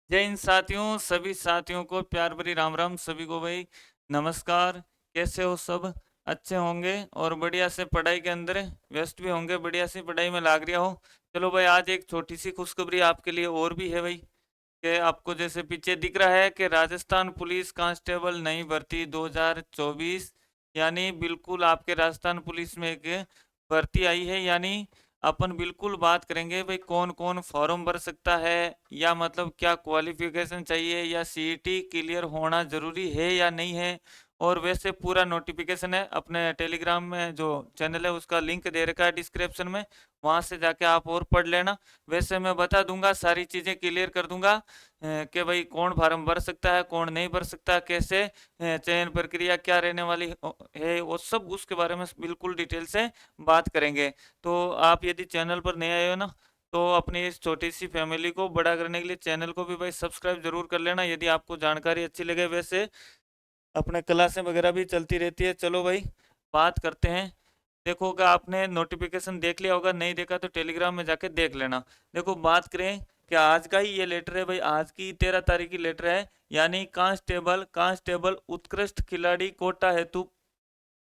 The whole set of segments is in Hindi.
जय हिंद साथियों, सभी साथियों को प्यार भरी राम राम। सभी को भाई नमस्कार। कैसे हो सब? अच्छे होंगे और बढ़िया से पढ़ाई के अंदर व्यस्त भी होंगे, बढ़िया सी पढ़ाई में लाग रहा हो। चलो भाई, आज एक छोटी सी खुशखबरी आपके लिए और भी है भाई, कि आपको जैसे पीछे दिख रहा है कि राजस्थान पुलिस कांस्टेबल नई भर्ती 2024, यानी बिल्कुल आपके राजस्थान पुलिस में एक भर्ती आई है। यानी अपन बिल्कुल बात करेंगे भाई कौन कौन फॉर्म भर सकता है, या मतलब क्या क्वालिफिकेशन चाहिए, या सीईटी क्लियर होना जरूरी है या नहीं है। और वैसे पूरा नोटिफिकेशन है अपने टेलीग्राम में, जो चैनल है उसका लिंक दे रखा है डिस्क्रिप्शन में, वहां से जाके आप और पढ़ लेना। वैसे मैं बता दूंगा, सारी चीजें क्लियर कर दूंगा कि भाई कौन फार्म भर सकता है, कौन नहीं भर सकता, कैसे चयन प्रक्रिया क्या रहने वाली है, वो सब उसके बारे में बिल्कुल डिटेल से बात करेंगे। तो आप यदि चैनल पर नए आए हो ना, तो अपनी इस छोटी सी फैमिली को बड़ा करने के लिए चैनल को भी भाई सब्सक्राइब जरूर कर लेना, यदि आपको जानकारी अच्छी लगे। वैसे अपने क्लासें वगैरह भी चलती रहती है। चलो भाई, बात करते हैं। देखो, अगर आपने नोटिफिकेशन देख लिया होगा, नहीं देखा तो टेलीग्राम में जाके देख लेना। देखो, बात करें कि आज का ही ये लेटर है भाई, आज की 13 तारीख की लेटर है। यानी कांस्टेबल कांस्टेबल उत्कृष्ट खिलाड़ी कोटा हेतु,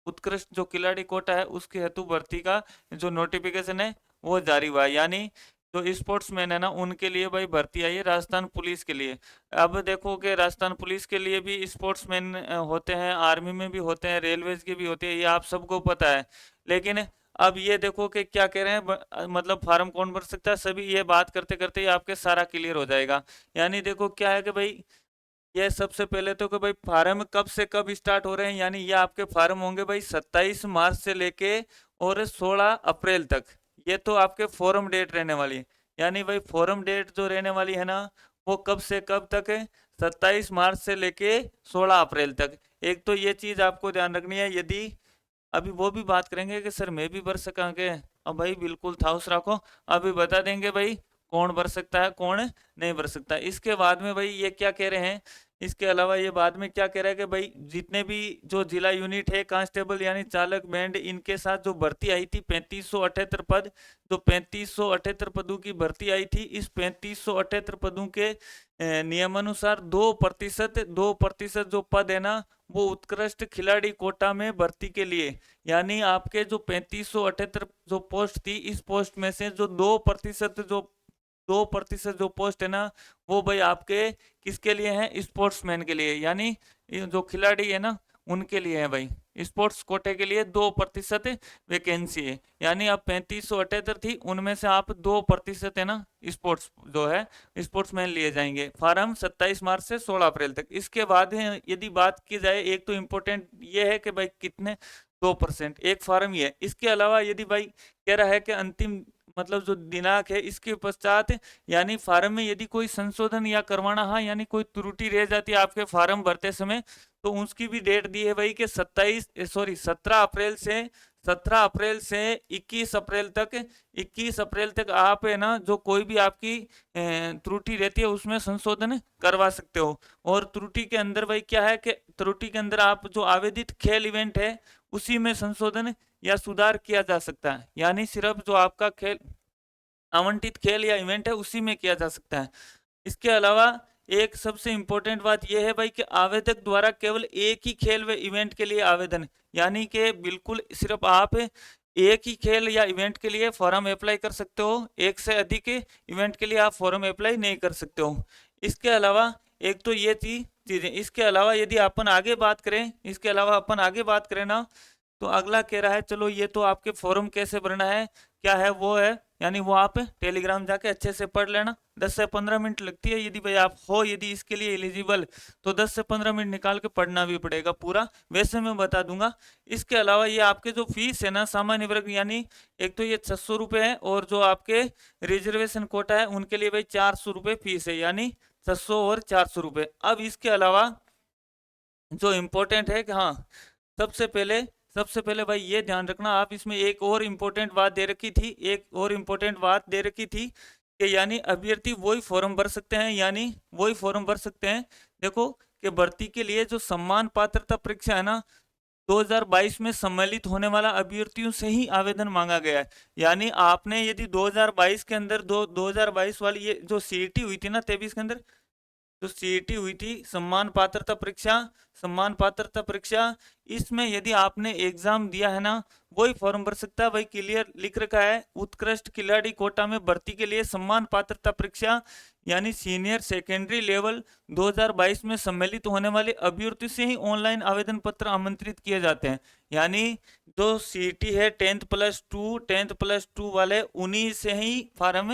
उत्कृष्ट जो खिलाड़ी कोटा है उसके हेतु भर्ती का जो नोटिफिकेशन है वो जारी हुआ है। यानी जो स्पोर्ट्समैन है ना, उनके लिए भाई भर्ती आई है राजस्थान पुलिस के लिए। अब देखो कि राजस्थान पुलिस के लिए भी स्पोर्ट्समैन होते हैं, आर्मी में भी होते हैं, रेलवेज के भी होते हैं, ये आप सबको पता है। लेकिन अब ये देखो कि क्या कह रहे हैं, मतलब फार्म कौन भर सकता है, सभी ये बात करते करते ही आपके सारा क्लियर हो जाएगा। यानी देखो क्या है कि भाई, ये सबसे पहले तो कि भाई फार्म कब से कब स्टार्ट हो रहे हैं। यानी ये आपके फार्म होंगे भाई 27 मार्च से लेके और 16 अप्रैल तक। ये तो आपके फॉर्म डेट रहने वाली है। यानी भाई फॉर्म डेट जो रहने वाली है ना, वो कब से कब तक है? 27 मार्च से लेके 16 अप्रैल तक। एक तो ये चीज आपको ध्यान रखनी है। यदि अभी वो भी बात करेंगे कि सर मैं भी भर सकांगे, अब भाई बिल्कुल थाउस रखो, अभी बता देंगे भाई कौन भर सकता है कौन नहीं भर सकता। इसके बाद में भाई ये क्या कह रहे हैं, इसके अलावा ये बाद में क्या कह रहा है कि भाई जितने भी जो जिला यूनिट है कांस्टेबल यानी चालक बैंड, इनके साथ जो भर्ती आई थी 3578 पद, जो 3578 पदों की भर्ती आई थी, इस 3578 पदों के नियमानुसार 2% जो पद है ना, वो उत्कृष्ट खिलाड़ी कोटा में भर्ती के लिए। यानी आपके जो 3578 जो पोस्ट थी, इस पोस्ट में से जो 2% जो पोस्ट है ना, वो भाई आपके किसके लिए है? स्पोर्ट्समैन के लिए। यानी ये जो खिलाड़ी है ना, उनके लिए है भाई। स्पोर्ट्स कोटे के लिए 2% वैकेंसी है। यानी अब 3578 थी, उनमें से आप 2% है ना, स्पोर्ट्स जो है स्पोर्ट्समैन लिए जाएंगे। फार्म 27 मार्च से 16 अप्रैल तक। इसके बाद है, यदि बात की जाए, एक तो इम्पोर्टेंट ये है कि भाई कितने 2%, एक फार्म ये है। इसके अलावा यदि भाई कह रहा है कि अंतिम मतलब जो दिनांक है इसके पश्चात, यानी फार्म में यदि कोई संशोधन या करवाना, हाँ यानी कोई त्रुटि रह जाती है आपके फार्म भरते समय, तो उसकी भी डेट दी है भाई कि 17 अप्रैल से 21 अप्रैल तक आप है ना, जो कोई भी आपकी त्रुटि रहती है उसमें संशोधन करवा सकते हो। और त्रुटि के अंदर भाई क्या है कि त्रुटि के अंदर आप जो आवेदित खेल इवेंट है उसी में संशोधन या सुधार किया जा सकता है। यानी सिर्फ जो आपका खेल आवंटित खेल या इवेंट है उसी में किया जा सकता है। इसके अलावा एक सबसे इंपॉर्टेंट बात यह है भाई कि आवेदक द्वारा केवल एक ही खेल व इवेंट के लिए आवेदन, यानी कि बिल्कुल सिर्फ आप एक ही खेल या इवेंट के लिए फॉर्म अप्लाई कर सकते हो, एक से अधिक इवेंट के लिए आप फॉर्म अप्लाई नहीं कर सकते हो। इसके अलावा एक तो ये थी चीजें। इसके अलावा यदि अपन आगे बात करें, इसके अलावा अपन आगे बात करें ना, तो अगला कह रहा है, चलो ये तो आपके फॉर्म कैसे भरना है क्या है वो है, यानी वो आप टेलीग्राम जाके अच्छे से पढ़ लेना। 10 से 15 मिनट लगती है, यदि भाई आप हो यदि इसके लिए एलिजिबल, तो 10 से 15 मिनट निकाल के पढ़ना भी पड़ेगा पूरा, वैसे मैं बता दूंगा। इसके अलावा ये आपके जो फीस है ना सामान्य वर्ग, यानी एक तो ये 600 रुपये है, और जो आपके रिजर्वेशन कोटा है उनके लिए भाई 400 रुपये फीस है। यानी 600 और 400 रुपये। अब इसके अलावा जो इम्पोर्टेंट है कि हाँ, सबसे पहले सबसे पहले भाई ये ध्यान रखना, आप इसमें एक और इम्पोर्टेंट बात दे रखी थी, एक और इम्पोर्टेंट बात दे रखी थी कि यानी अभ्यर्थी वही फॉर्म भर सकते हैं, यानी वही फॉर्म भर सकते हैं। देखो कि भर्ती के लिए जो सम्मान पात्रता परीक्षा है ना, 2022 में सम्मिलित होने वाला अभ्यर्थियों से ही आवेदन मांगा गया है। यानी आपने यदि 2022 के अंदर 2022 वाली ये जो सीईटी हुई थी ना 23 के अंदर, जो सीईटी हुई थी सम्मान पात्रता परीक्षा, सम्मान पात्रता परीक्षा, इसमें यदि आपने एग्जाम दिया है ना, वही फॉर्म भर सकता है। वही क्लियर लिख रखा है, उत्कृष्ट खिलाड़ी कोटा में भर्ती के लिए सम्मान पात्रता परीक्षा यानी सीनियर सेकेंडरी लेवल 2022 में सम्मिलित होने वाले अभ्यर्थी से ही ऑनलाइन आवेदन पत्र आमंत्रित किए जाते हैं। यानी जो सीईटी है 10+2 वाले, उन्हीं से ही फॉर्म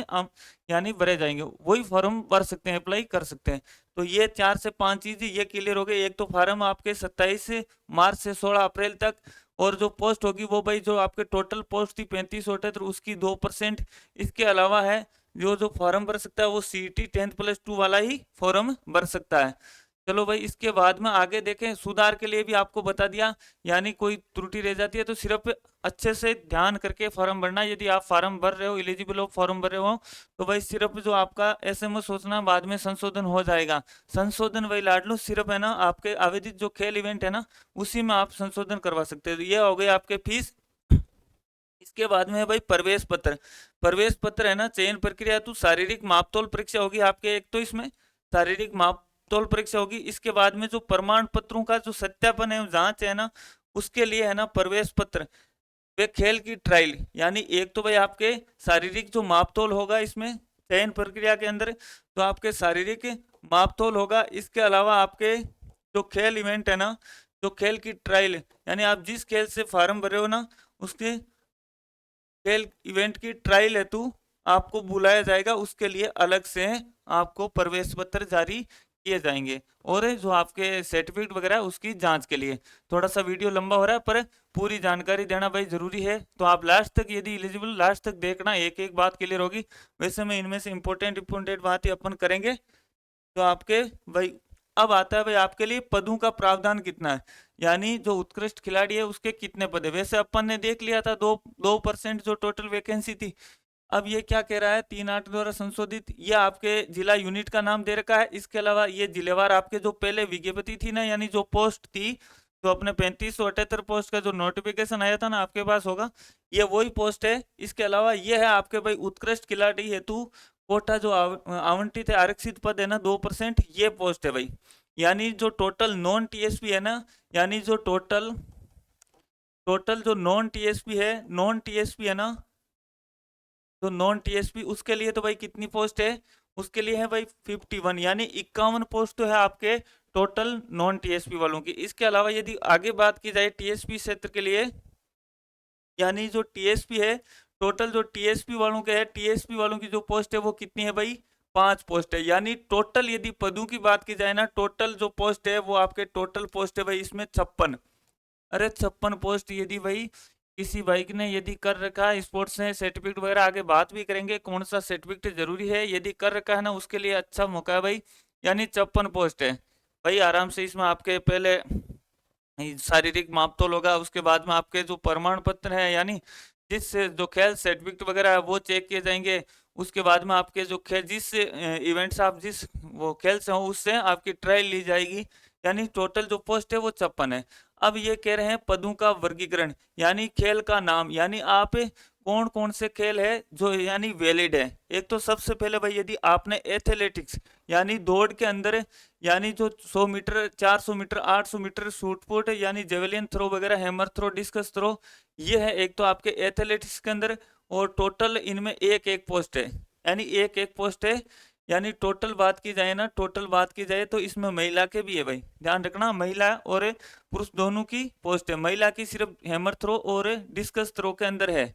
यानी भरे जाएंगे, वही फॉर्म भर सकते हैं, अप्लाई कर सकते हैं। तो ये 4 से 5 चीजें ये क्लियर हो गई। एक तो फॉर्म आपके 27 मार्च से 16 अप्रैल तक, और जो पोस्ट होगी वो भाई जो आपके टोटल पोस्ट थी 3578 उसकी 2%। इसके अलावा है जो फॉर्म भर सकता है वो सीईटी 10+2 वाला ही फॉर्म भर सकता है। चलो भाई, इसके बाद में आगे देखें। सुधार के लिए भी आपको बता दिया, यानी कोई त्रुटि रह जाती है तो सिर्फ अच्छे से ध्यान करके फॉर्म भरना। यदि आप फॉर्म भर रहे हो, एलिजिबल हो, फॉर्म भर रहे हो, तो भाई सिर्फ जो आपका एसएमएस सोचना बाद में संशोधन हो जाएगा। संशोधन वही लाड लो, सिर्फ है ना आपके आवेदित जो खेल इवेंट है ना उसी में आप संशोधन करवा सकते हो। ये हो गए आपके फीस। इसके बाद में है भाई प्रवेश पत्र। प्रवेश पत्र है ना, चयन प्रक्रिया तो शारीरिक मापतोल परीक्षा होगी आपके, एक तो इसमें शारीरिक मापतोल परीक्षा होगी। इसके बाद में जो प्रमाण पत्रों का जो सत्यापन है, जांच है ना, उसके लिए है ना प्रवेश पत्र। वे खेल की ट्रायल, यानी एक तो भाई आपके शारीरिक जो मापतोल होगा इसमें चयन प्रक्रिया के अंदर, तो आपके शारीरिक मापतोल होगा। इसके अलावा आपके जो खेल इवेंट है ना, जो खेल की ट्रायल, यानी आप जिस खेल से फॉर्म भरे हो ना उसके खेल इवेंट की ट्रायल हेतु आपको बुलाया जाएगा, उसके लिए अलग से आपको प्रवेश पत्र जारी किए जाएंगे। और जो आपके सर्टिफिकेट वगैरह उसकी जांच के लिए। थोड़ा सा वीडियो लंबा हो रहा है पर पूरी जानकारी देना भाई जरूरी है, तो आप लास्ट तक यदि एलिजिबल लास्ट तक देखना, एक एक बात क्लियर होगी। वैसे में इनमें से इंपॉर्टेंट बात ही अपन करेंगे। तो आपके भाई अब आता है भाई आपके लिए पदों का प्रावधान कितना है, यानी जो उत्कृष्ट खिलाड़ी है उसके कितने पद है। वैसे अपन ने देख लिया था 2% जो टोटल वैकेंसी थी। अब ये क्या कह रहा है, 3(8) द्वारा संशोधित, ये आपके जिला यूनिट का नाम दे रखा है। इसके अलावा ये जिलेवार आपके जो पहले विज्ञप्ति थी ना, यानी जो पोस्ट थी, तो अपने 3578 पोस्ट का जो नोटिफिकेशन आया था ना आपके पास होगा, ये वही पोस्ट है। इसके अलावा ये है आपके भाई उत्कृष्ट खिलाड़ी हेतु कोटा जो आवंटित है, आरक्षित पद है ना 2%, ये पोस्ट है भाई। यानी जो टोटल नॉन टीएसपी है ना, यानी जो टोटल जो नॉन टीएसपी है, नॉन टीएसपी है ना, तो नॉन टीएसपी उसके लिए तो भाई कितनी पोस्ट है, उसके लिए है भाई 51, यानी 51 पोस्ट तो है आपके टोटल नॉन टीएसपी वालों की। इसके अलावा यदि आगे बात की जाए टीएसपी क्षेत्र के लिए, यानी जो टीएसपी है, टोटल जो टीएसपी वालों के है, टीएसपी वालों की जो पोस्ट है वो कितनी है भाई, 5 पोस्ट है। यानी टोटल यदि पदों की बात की जाए ना, टोटल जो पोस्ट है वो आपके टोटल पोस्ट है भाई इसमें 56। अरे 56 पोस्ट यदि भाई किसी बाइक ने यदि कर रखा है स्पोर्ट्स से सर्टिफिकेट वगैरह, आगे बात भी करेंगे कौन सा सर्टिफिकेट जरूरी है, यदि कर रखा है ना उसके लिए अच्छा मौका है भाई। यानी 56 पोस्ट है भाई, आराम से इसमें आपके पहले शारीरिक मापतोल होगा, उसके बाद में आपके जो प्रमाण पत्र है, यानी जिस जो खेल सर्टिफिकेट वगैरह है वो चेक किए जाएंगे। उसके बाद में आपके जो खेल जिस इवेंट से आप जिस वो खेल से हो उससे आपकी ट्रायल ली जाएगी। यानी टोटल जो पोस्ट है वो 56 है। अब ये कह रहे हैं पदों का वर्गीकरण, यानी खेल का नाम, यानी आप कौन कौन से खेल है जो यानी वैलिड है। एक तो सबसे पहले भाई यदि आपने एथलेटिक्स यानी दौड़ के अंदर, यानी जो 100 meter, 400 meter, 800 meter, shot put, यानी जेवलिन थ्रो वगैरह, हैमर थ्रो, डिस्कस थ्रो, ये है एक तो आपके एथलेटिक्स के अंदर। और टोटल इनमें एक एक पोस्ट है, यानी एक एक पोस्ट है। यानी टोटल बात की जाए ना, टोटल बात की जाए तो इसमें महिला के भी है भाई, ध्यान रखना, महिला और पुरुष दोनों की पोस्ट है। महिला की सिर्फ हैमर थ्रो और डिस्कस थ्रो के अंदर है।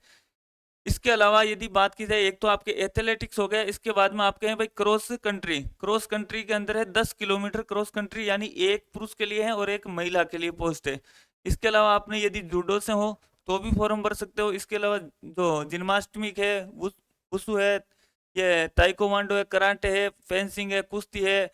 इसके अलावा यदि बात की जाए, एक तो आपके एथलेटिक्स हो गया, इसके बाद में आपके हैं भाई क्रॉस कंट्री। क्रॉस कंट्री के अंदर है 10 किलोमीटर क्रॉस कंट्री, यानी एक पुरुष के लिए है और एक महिला के लिए पोस्ट है। इसके अलावा आपने यदि जूडो से हो तो भी फॉर्म भर सकते हो। इसके अलावा जो जिम्नास्टिक है, वुसु है, ये ताइक्वांडो है, कराटे है, फेंसिंग है, कुश्ती है,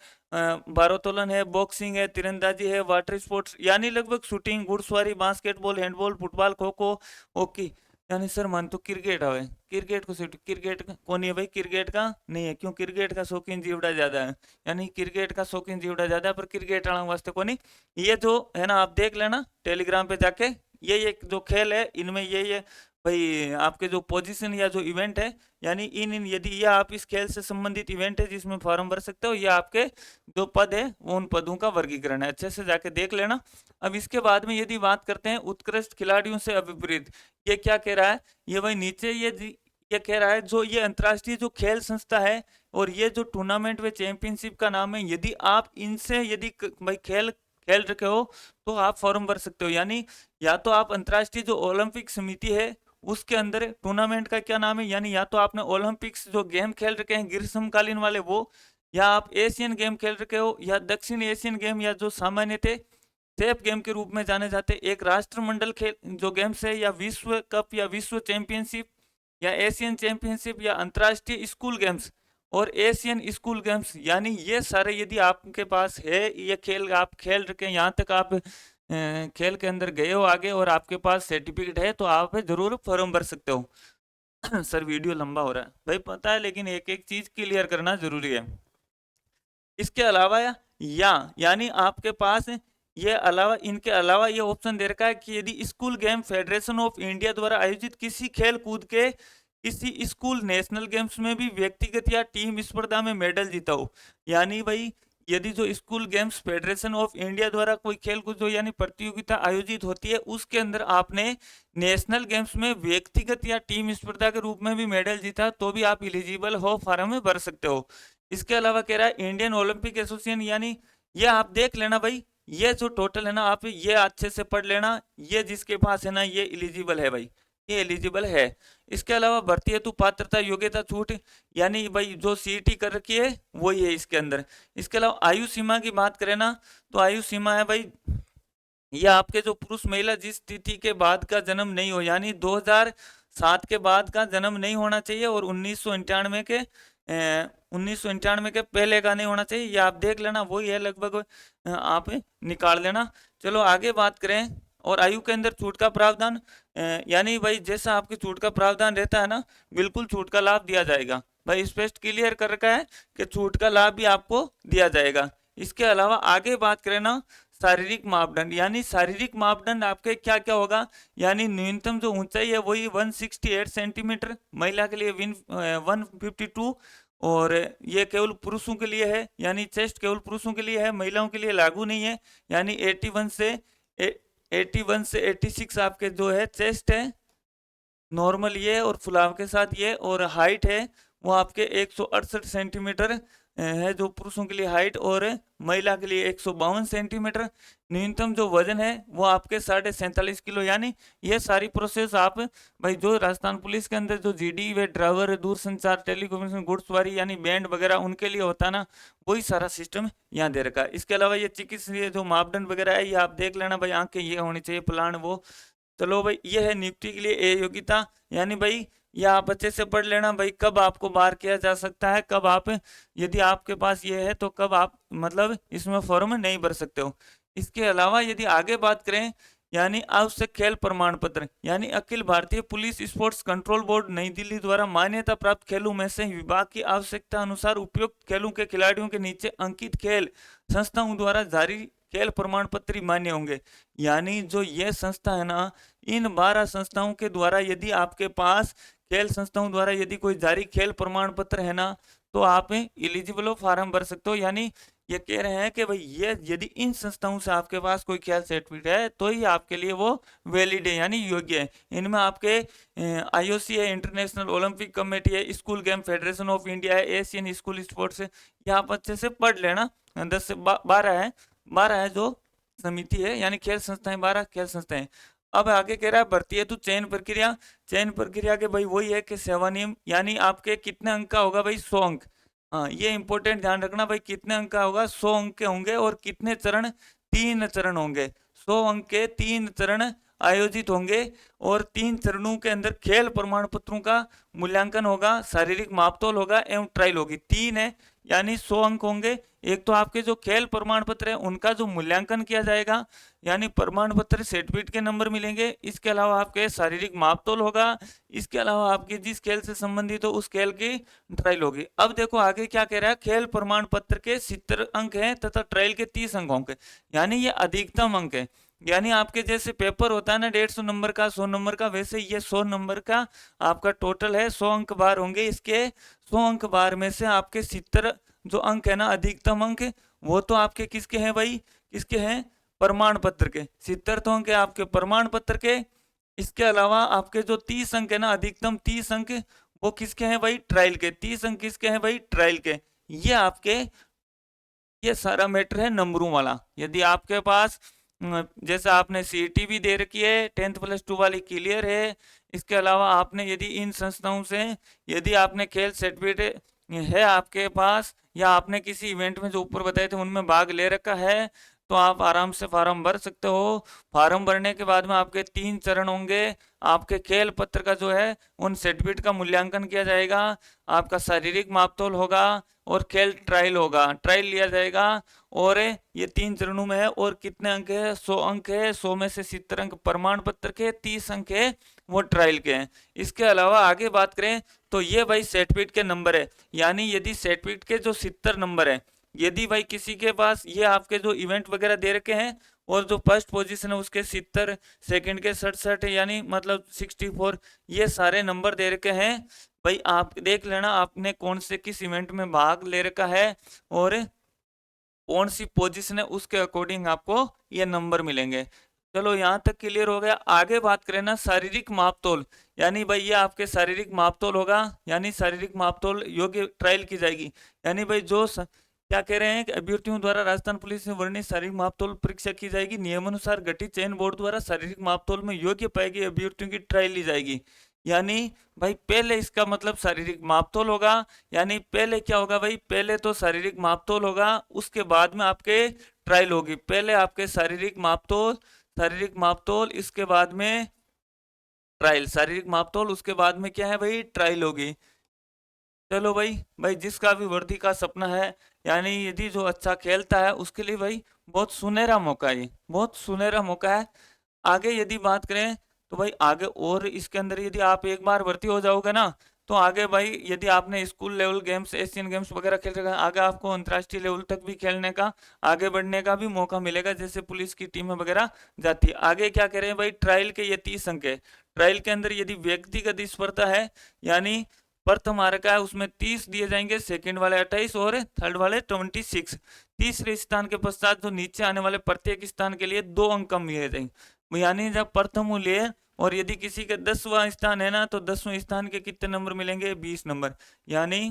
भारोत्तोलन है, बॉक्सिंग है, तीरंदाजी है, वाटर स्पोर्ट्स, यानी लगभग शूटिंग, घुड़सवारी, basketball, handball, football, kho kho, hockey. यानी सर मान तो क्रिकेट है, क्रिकेट को क्रिकेट का कौन है भाई, क्रिकेट का नहीं है, क्यों, क्रिकेट का शौकीन जीवड़ा ज्यादा है। यानी क्रिकेट का शौकीन जीवड़ा ज्यादा है पर क्रिकेट वाला वास्ते को नहीं। ये जो है ना आप देख लेना टेलीग्राम पे जाके, ये जो खेल है इनमें ये भाई आपके जो पोजीशन या जो इवेंट है, यानी इन यदि यह आप इस खेल से संबंधित इवेंट है जिसमें फॉर्म भर सकते हो, या आपके जो पद है वो उन पदों का वर्गीकरण है, अच्छे से जाके देख लेना। अब इसके बाद में यदि बात करते हैं उत्कृष्ट खिलाड़ियों से अभिप्रेत, ये क्या कह रहा है, ये भाई नीचे ये कह रहा है जो ये अंतर्राष्ट्रीय जो खेल संस्था है और ये जो टूर्नामेंट व चैंपियनशिप का नाम है, यदि आप इनसे यदि भाई खेल खेल रखे हो तो आप फॉर्म भर सकते हो। यानी या तो आप अंतर्राष्ट्रीय जो ओलंपिक समिति है उसके अंदर टूर्नामेंट का क्या नाम है, यानी या तो आपने ओलंपिक्स जो गेम खेल रखे हैं ग्रीष्मकालीन वाले वो, या आप एशियन गेम खेल रखे हो, या दक्षिण एशियन गेम, या जो सामान्य थे सेफ गेम के रूप में जाने जाते, एक राष्ट्रमंडल खेल जो गेम्स है, या विश्व कप, या विश्व चैंपियनशिप, या एशियन चैंपियनशिप, या अंतर्राष्ट्रीय स्कूल गेम्स और एशियन स्कूल गेम्स। यानी ये सारे यदि आपके पास है, ये खेल आप खेल रखे हैं, यहाँ तक आप खेल के अंदर गए हो आगे और आपके पास सर्टिफिकेट है, तो आप जरूर फॉर्म भर सकते हो। सर वीडियो लंबा हो रहा है भाई, पता है, लेकिन एक एक चीज क्लियर करना जरूरी है। इसके अलावा यानी आपके पास ये अलावा इनके अलावा ये ऑप्शन दे रखा है कि यदि school game federation of India द्वारा आयोजित किसी खेल कूद के किसी स्कूल नेशनल गेम्स में भी व्यक्तिगत या टीम स्पर्धा में मेडल जीता हो, यानी भाई यदि जो school games federation of India द्वारा कोई खेल कूद जो यानी प्रतियोगिता आयोजित होती है उसके अंदर आपने नेशनल गेम्स में व्यक्तिगत या टीम स्पर्धा के रूप में भी मेडल जीता तो भी आप इलिजिबल हो, फॉर्म में भर सकते हो। इसके अलावा कह रहा है इंडियन ओलंपिक एसोसिएशन, यानी ये आप देख लेना भाई, ये जो टोटल है ना आप ये अच्छे से पढ़ लेना, ये जिसके पास है ना ये एलिजिबल है भाई, ये एलिजिबल है। इसके अलावा भर्ती हेतु पात्रता योग्यता छूट, यानी भाई जो सीईटी कर रखी है वही है इसके अंदर। इसके अलावा आयु सीमा की बात करें ना तो आयु सीमा है भाई, ये आपके जो पुरुष महिला जिस तिथि के बाद का जन्म नहीं हो, यानी 2007 के बाद का जन्म नहीं होना चाहिए और 1991 के पहले का नहीं होना चाहिए, ये आप देख लेना, वही है लगभग, आप निकाल लेना। चलो आगे बात करें। और आयु के अंदर छूट का प्रावधान, यानी भाई जैसा आपकी छूट का प्रावधान रहता है ना, बिल्कुल छूट का लाभ दिया जाएगा भाई, स्पष्ट क्लियर कर रखा है कि छूट का लाभ भी आपको दिया जाएगा। इसके अलावा आगे बात करें ना शारीरिक मापदंड, यानी शारीरिक मापदंड आपके क्या क्या होगा, यानी न्यूनतम जो ऊंचाई है वही 168 सेंटीमीटर, महिला के लिए 152, और ये केवल पुरुषों के लिए है, यानी चेस्ट केवल पुरुषों के लिए है, महिलाओं के लिए लागू नहीं है। यानी 81 से 86 आपके जो है चेस्ट है नॉर्मल ये और फुलाव के साथ ये, और हाइट है वो आपके 168 सेंटीमीटर है जो पुरुषों के लिए हाइट, और महिला के लिए 152 सेंटीमीटर। न्यूनतम जो वजन है वो आपके 47.5 किलो। यानी ये सारी प्रोसेस आप भाई जो राजस्थान पुलिस के अंदर जो जीडी वे ड्राइवर दूरसंचार टेलीकम्युनिकेशन घुड़सवारी यानी बैंड वगैरह उनके लिए होता है ना, वही सारा सिस्टम यहाँ दे रखा है। इसके अलावा ये चिकित्सीय जो मापदंड वगैरह है ये आप देख लेना भाई, आंखें ये होनी चाहिए, प्लान वो। चलो भाई ये है नियुक्ति के लिए योग्यता, यानी भाई या आप अच्छे से पढ़ लेना भाई, कब आपको बार किया जा सकता है, कब आप यदि आपके पास ये है तो कब आप मतलब इसमें फॉर्म नहीं भर सकते हो। इसके अलावा यदि आगे बात करें, यानी आवश्यक खेल प्रमाण पत्र, यानी Akhil Bharatiya police sports control board नई दिल्ली द्वारा मान्यता प्राप्त खेलों में से विभाग की आवश्यकता अनुसार उपयुक्त खेलों के खिलाड़ियों के नीचे अंकित खेल संस्थाओं द्वारा जारी खेल प्रमाण पत्र मान्य होंगे। यानी जो ये संस्था है ना, इन 12 संस्थाओं के द्वारा यदि आपके पास खेल संस्थाओं द्वारा यदि कोई जारी खेल प्रमाण पत्र है ना तो आप एलिजिबल हो, फॉर्म भर सकते हो। यानी ये कह रहे हैं कि भाई ये यदि इन संस्थाओं से आपके पास कोई खेल सर्टिफिकेट है तो ही आपके लिए वो वैलिड है यानी योग्य है। इनमें आपके आईओसी है, इंटरनेशनल ओलंपिक कमेटी है, school game federation of India है, एशियन स्कूल स्पोर्ट्स है, ये आप अच्छे से पढ़ लेना। 10 से 12 है जो समिति है, यानी खेल संस्थाएं 12 खेल संस्थाएं। अब आगे कह रहा है भर्ती है तो चयन प्रक्रिया के भाई वही है कि सेवा नियम, यानी आपके कितने अंक का होगा भाई 100 अंक। हाँ ये इंपॉर्टेंट ध्यान रखना भाई, कितने अंक का होगा 100 अंक के होंगे, और कितने चरण 3 चरण होंगे, 100 अंक के 3 चरण आयोजित होंगे, और 3 चरणों के अंदर खेल प्रमाण पत्रों का मूल्यांकन होगा, शारीरिक मापतोल होगा एवं ट्रायल होगी। 3 है यानी 100 अंक होंगे। एक तो आपके जो खेल प्रमाण पत्र है उनका जो मूल्यांकन किया जाएगा, यानी प्रमाण पत्र सर्टिफिकेट के नंबर मिलेंगे। इसके अलावा आपके शारीरिक मापतोल होगा, इसके अलावा आपके जिस खेल से संबंधित हो उस खेल की ट्रायल होगी। अब देखो आगे क्या कह रहा है, खेल प्रमाण पत्र के 70 अंक हैं तथा ट्रायल के 30 अंक होंगे, यानी ये अधिकतम अंक है। यानी आपके जैसे पेपर होता है ना 150 नंबर का, 100 नंबर का, वैसे ये 100 नंबर का आपका टोटल है। 100 अंक बार होंगे, इसके 100 अंक बार में से आपके 70 जो अंक है ना, अधिकतम अंक, वो तो आपके किसके हैं भाई, किसके हैं, प्रमाण पत्र के। 70 तो अंक है आपके प्रमाण पत्र के। इसके अलावा आपके जो 30 अंक है ना, अधिकतम 30 अंक, वो किसके हैं भाई, ट्रायल के। 30 अंक किसके हैं भाई, ट्रायल के। ये आपके, ये सारा मैटर है नंबरों वाला। यदि आपके पास जैसे आपने सीईटी भी दे रखी है, 10th प्लस 2 वाली क्लियर है, इसके अलावा आपने यदि इन संस्थाओं से यदि आपने खेल सर्टिफिकेट है आपके पास, या आपने किसी इवेंट में जो ऊपर बताए थे उनमें भाग ले रखा है, तो आप आराम से फार्म भर सकते हो। फार्म भरने के बाद में आपके 3 चरण होंगे। आपके खेल पत्र का जो है उन सर्टिफिकेट का मूल्यांकन किया जाएगा, आपका शारीरिक मापतोल होगा, और खेल ट्रायल होगा, ट्रायल लिया जाएगा। और ये 3 चरणों में है। और कितने अंक है, 100 अंक है। 100 में से 70 अंक प्रमाण पत्र के, 30 अंक है वो ट्रायल के हैं। इसके अलावा आगे बात करें तो ये भाई सर्टिफिकेट के नंबर है। यानी यदि सर्टिफिकेट के जो 70 नंबर है, यदि भाई किसी के पास ये आपके जो इवेंट वगैरह दे रखे हैं, और जो फर्स्ट पोजीशन है उसके 70, सेकंड के 67, यानी मतलब 64, ये सारे नंबर दे रखे हैं। भाई आप देख लेना आपने कौन से किस इवेंट में भाग ले रखा है, और कौन सी पोजीशन है, उसके अकॉर्डिंग आपको ये नंबर मिलेंगे। चलो यहाँ तक क्लियर हो गया। आगे बात करें ना शारीरिक मापतोल, यानी भाई ये आपके शारीरिक मापतोल होगा, यानी शारीरिक मापतोल योग्य ट्रायल की जाएगी। यानी भाई क्या कह रहे हैं कि अभ्यर्थियों द्वारा राजस्थान पुलिस में वर्णित शारीरिक मापतोल परीक्षा की जाएगी। नियमानुसार गठित चयन बोर्ड द्वारा शारीरिक मापतोल में योग्य पाई गई अभ्यर्थियों की ट्रायल ली जाएगी। यानी भाई पहले इसका मतलब शारीरिक मापतोल होगा। यानी पहले क्या होगा भाई, पहले तो शारीरिक मापतोल होगा, उसके बाद में आपके ट्रायल होगी। पहले आपके शारीरिक मापतोल, शारीरिक मापतोल, इसके बाद में ट्रायल, शारीरिक मापतोल, उसके बाद में क्या है भाई, ट्रायल होगी। चलो भाई, भाई जिसका भी वर्दी का सपना है, यानी यदि जो अच्छा खेलता है उसके लिए भाई बहुत सुनहरा मौका है, बहुत सुनहरा मौका है। आगे यदि बात करें तो भाई आगे, और इसके अंदर यदि आप एक बार भर्ती हो जाओगे ना, तो आगे भाई यदि आपने school level games, Asian games वगैरह खेल रखा है, आगे आपको अंतर्राष्ट्रीय लेवल तक भी खेलने का, आगे बढ़ने का भी मौका मिलेगा, जैसे पुलिस की टीमें वगैरह जाती है। आगे क्या कह रहे हैं भाई, ट्रायल के ये 30 अंक है। ट्रायल के अंदर यदि व्यक्तिगत स्पर्धा है, यानी प्रथम आ रखा है उसमें 30 दिए जाएंगे, सेकंड वाले 28, और थर्ड वाले 26। तीसरे स्थान के पश्चात जो नीचे आने वाले प्रत्येक स्थान के लिए 2 अंक कम लिए जाएंगे। यानी जब प्रथम मूल्य, और यदि किसी का 10वां स्थान है ना, तो 10वें स्थान के कितने नंबर मिलेंगे, 20 नंबर। यानी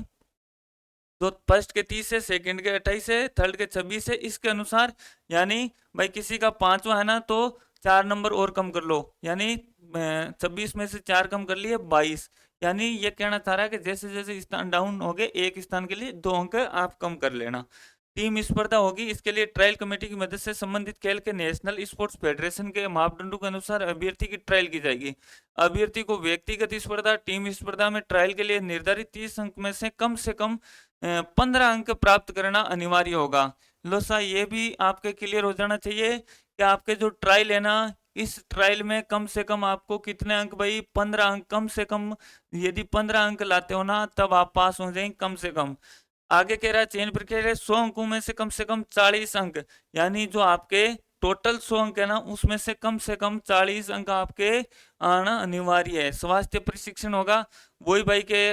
जो फर्स्ट के 30 है, सेकंड के 28 है, थर्ड के 26 है, इसके अनुसार। यानी भाई किसी का 5वां है ना, तो 4 नंबर और कम कर लो, यानी 26 में से 4 कम कर लिए, 22। यानी ये कहना चाह रहा है कि जैसे जैसे स्थान डाउन हो गए, एक स्थान के लिए 2 अंक आप कम कर लेना। टीम स्पर्धा होगी, इसके लिए ट्रायल कमेटी की मदद से संबंधित खेल के नेशनल स्पोर्ट्स फेडरेशन के मापदंडों के अनुसार अभ्यर्थी की ट्रायल की जाएगी। अभ्यर्थी को व्यक्तिगत स्पर्धा, टीम स्पर्धा में ट्रायल के लिए निर्धारित 30 अंक में से कम 15 अंक प्राप्त करना अनिवार्य होगा। लो सा, ये भी आपके क्लियर हो जाना चाहिए कि आपके जो ट्रायल है ना, इस ट्रायल में कम से कम आपको कितने अंक भाई, 15 अंक कम से कम। यदि 15 अंक लाते हो ना, तब आप पास हो जाएंगे कम से कम। आगे कह रहा है चयन प्रक्रिया 100 अंकों में से कम 40 अंक, यानी जो आपके टोटल 100 अंक है ना, उसमें से कम 40 अंक आपके आना अनिवार्य है। स्वास्थ्य प्रशिक्षण होगा, वही भाई के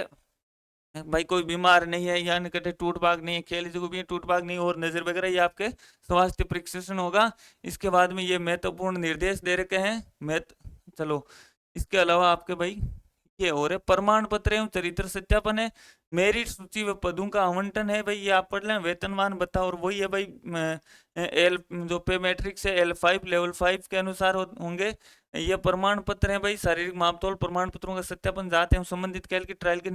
भाई कोई बीमार नहीं है, यानी कहते टूट भाग नहीं है, खेल जो भी टूट भाग नहीं, और नजर वगैरह, ये आपके स्वास्थ्य प्रशिक्षण होगा। इसके बाद में ये महत्वपूर्ण निर्देश दे रखे हैं। चलो, इसके अलावा आपके भाई ये हो रहे प्रमाण पत्र एवं चरित्र सत्यापन है। मेरिट सूची व पदों का आवंटन है भाई, ये आप पढ़ लें। वेतनमान बताओ, और वही है भाई एल जो पे मैट्रिक्स है L5 लेवल 5 के अनुसार होंगे। ये प्रमाण पत्र है भाई, शारीरिक मापतोल प्रमाण पत्रों का सत्यापन, जाते हैं संबंधित खेल की ट्रायल के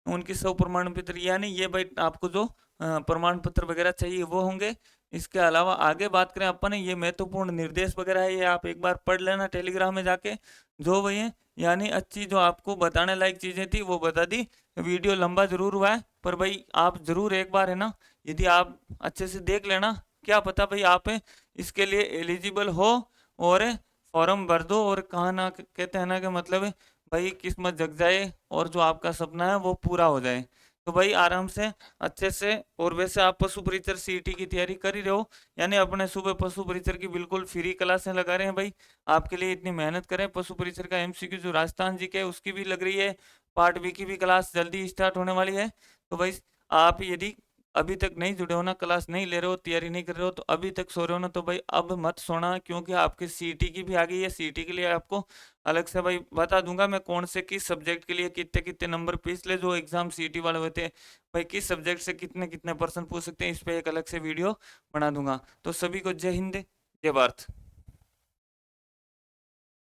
उनकी सब प्रमाण पत्र, यानी ये भाई आपको जो प्रमाण पत्र वगैरह चाहिए वो होंगे। इसके अलावा आगे बात करें अपन, ये महत्वपूर्ण निर्देश वगैरह है, ये आप एक बार पढ़ लेना टेलीग्राम में जाके, जो वही है। यानी अच्छी जो आपको बताने लायक चीजें थी वो बता दी। वीडियो लंबा जरूर हुआ है, पर भाई आप जरूर एक बार है ना, यदि आप अच्छे से देख लेना, क्या पता भाई आप इसके लिए एलिजिबल हो, और फॉर्म भर दो, और कहा ना कहते हैं ना कि मतलब भाई किस्मत जग जाए, और जो आपका सपना है वो पूरा हो जाए। तो भाई आराम से अच्छे से। और वैसे आप पशु परिचर सीईटी की तैयारी कर ही रहे हो, यानी अपने सुबह पशु परिचर की बिल्कुल फ्री क्लासें लगा रहे हैं भाई, आपके लिए इतनी मेहनत करें। पशु परिचर का एमसीक्यू जो राजस्थान जी के उसकी भी लग रही है, पार्ट बी की भी क्लास जल्दी स्टार्ट होने वाली है। तो भाई आप यदि अभी तक नहीं जुड़े हो ना, क्लास नहीं ले रहे हो, तैयारी नहीं कर रहे हो, तो अभी तक सो रहे हो ना, तो भाई अब मत सोना, क्योंकि आपके सीईटी की भी आ गई है। सीईटी के लिए आपको अलग से भाई बता दूंगा मैं कौन से किस सब्जेक्ट के लिए कितने कितने नंबर, पिछले जो एग्जाम सीईटी वाले हुए थे भाई किस सब्जेक्ट से कितने कितने परसेंट पूछ सकते हैं, इस पे एक अलग से वीडियो बना दूंगा। तो सभी को जय हिंद, जय भारत।